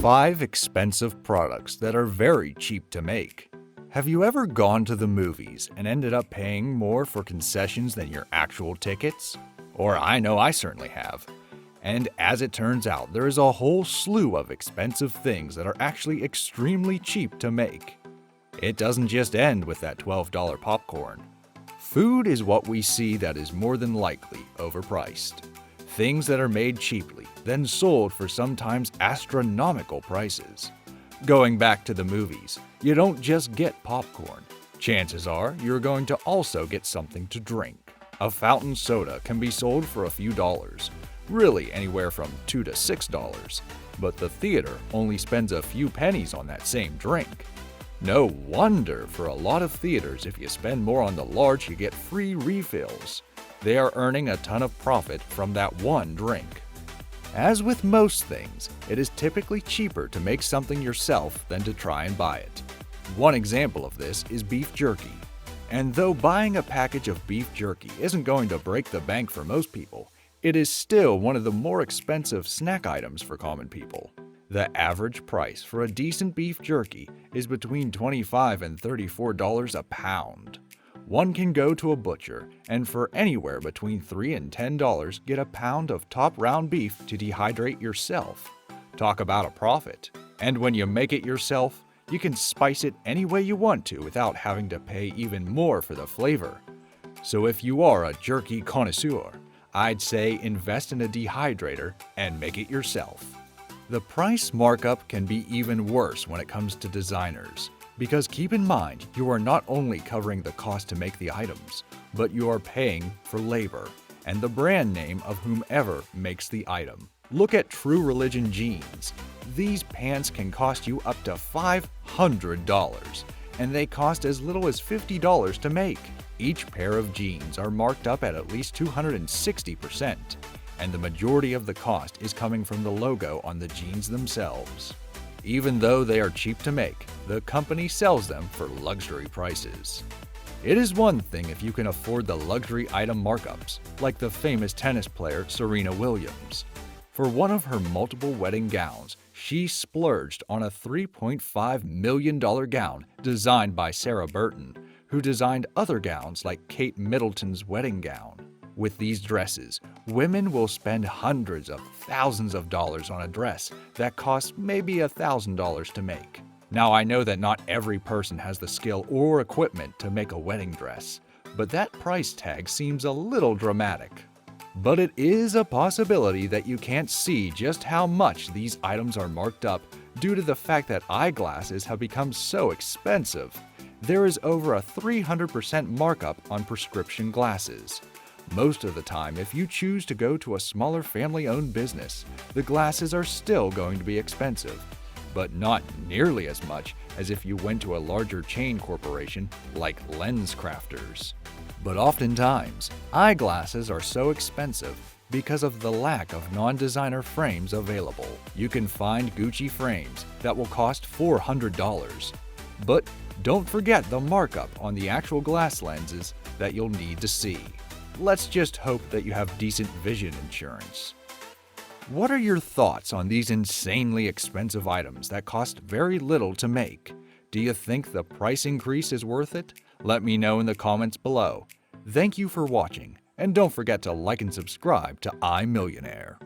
5 expensive products that are very cheap to make. Have you ever gone to the movies and ended up paying more for concessions than your actual tickets? Or I know I certainly have. And as it turns out, there is a whole slew of expensive things that are actually extremely cheap to make. It doesn't just end with that $12 popcorn. Food is what we see that is more than likely overpriced. Things that are made cheaply, then sold for sometimes astronomical prices. Going back to the movies, you don't just get popcorn. Chances are you're going to also get something to drink. A fountain soda can be sold for a few dollars, really anywhere from $2 to $6, but the theater only spends a few pennies on that same drink. No wonder for a lot of theaters, if you spend more on the large, you get free refills. They are earning a ton of profit from that one drink. As with most things, it is typically cheaper to make something yourself than to try and buy it. One example of this is beef jerky. And though buying a package of beef jerky isn't going to break the bank for most people, it is still one of the more expensive snack items for common people. The average price for a decent beef jerky is between $25 and $34 a pound. One can go to a butcher and for anywhere between $3 and $10 get a pound of top round beef to dehydrate yourself. Talk about a profit. And when you make it yourself, you can spice it any way you want to without having to pay even more for the flavor. So if you are a jerky connoisseur, I'd say invest in a dehydrator and make it yourself. The price markup can be even worse when it comes to designers. Because keep in mind, you are not only covering the cost to make the items, but you are paying for labor and the brand name of whomever makes the item. Look at True Religion jeans. These pants can cost you up to $500, and they cost as little as $50 to make. Each pair of jeans are marked up at least 260%, and the majority of the cost is coming from the logo on the jeans themselves. Even though they are cheap to make, the company sells them for luxury prices. It is one thing if you can afford the luxury item markups, like the famous tennis player Serena Williams. For one of her multiple wedding gowns, she splurged on a $3.5 million gown designed by Sarah Burton, who designed other gowns like Kate Middleton's wedding gown. With these dresses, women will spend hundreds of thousands of dollars on a dress that costs maybe $1,000 to make. Now, I know that not every person has the skill or equipment to make a wedding dress, but that price tag seems a little dramatic. But it is a possibility that you can't see just how much these items are marked up due to the fact that eyeglasses have become so expensive. There is over a 300% markup on prescription glasses. Most of the time, if you choose to go to a smaller family-owned business, the glasses are still going to be expensive, but not nearly as much as if you went to a larger chain corporation like LensCrafters. But oftentimes, eyeglasses are so expensive because of the lack of non-designer frames available. You can find Gucci frames that will cost $400, but don't forget the markup on the actual glass lenses that you'll need to see. Let's just hope that you have decent vision insurance. What are your thoughts on these insanely expensive items that cost very little to make? Do you think the price increase is worth it? Let me know in the comments below. Thank you for watching, and don't forget to like and subscribe to iMillionaire.